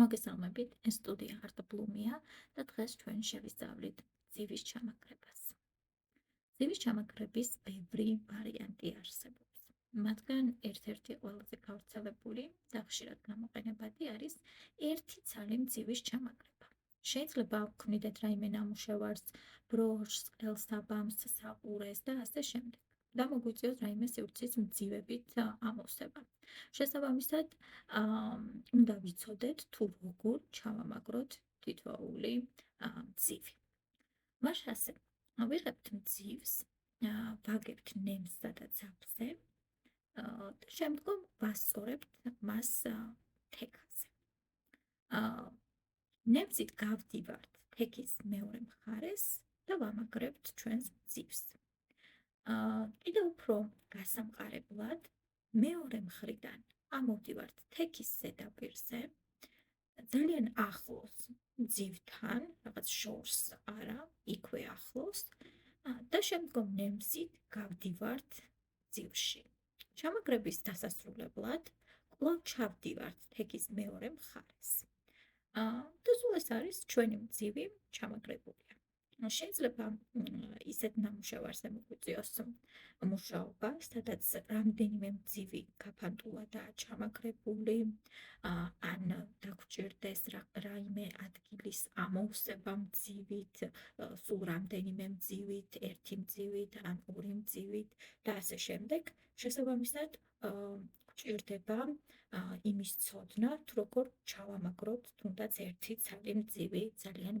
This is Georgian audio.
მოგესალმებით, ეს სტუდია არტ ბლუმია და დღეს ჩვენ შევისწავლით ძივის ჩამაგრებას. ძივის ჩამაგრების ბევრი ვარიანტი არსებობს. მათგან ერთ-ერთი ყველაზე გავრცელებული და ხშირად გამოყენებადი არის ერთი ცალი მძივის ჩამაგრება. შეიძლება ვქმნიდეთ რაიმე ნამუშევარს, ბროშს, ყელსაბამს, საყურეს და ასე შემდეგ. და მოგვიწევს რაიმე სივრცის მძივებით ამოვსება. შესაბამისად, უნდა ვიცოდეთ თუ როგორ ჩავამაგროთ თითოეული მძივი. მას ასე ვიღებთ მძივს, ვაგებთ ნემსსა და ძაფზე და შემდგომ ვასწორებთ მას თექაზე. ნემსით გავდივართ თექის მეორე მხარეს და ვამაგრებთ ჩვენს მძივს. კიდევ უფრო გასამყარებლად მეორე მხრიდან ამოვდივართ თექის ზედაპირზე, ძალიან ახლოს მძივთან, რაღაც შორს არა, იქვე ახლოს და შემდგომ ნემსით გავდივართ მძივში. ჩამაგრების დასასრულებლად კვლავ ჩავდივართ თექის მეორე მხარეს. და სულ ეს არის ჩვენი მძივი ჩამაგრებულია. შეიძლება ისეთ ნამუშევარს მოგვიწიოს მუშაობა, სადაც რამდენიმე მძივი გაფანტულადაა ჩამაგრებული, ან დაგჭირდეს რაიმე ადგილის ამოვსება მძივით, სულ რამდენიმე მძივით, ერთი მძივით, ან ორი მძივით და ასე შემდეგ. შესაბამისად, გვჭირდება იმის ცოდნა, თუ როგორ ჩავამაგროთ თუნდაც ერთი ცალი მძივი ძალიან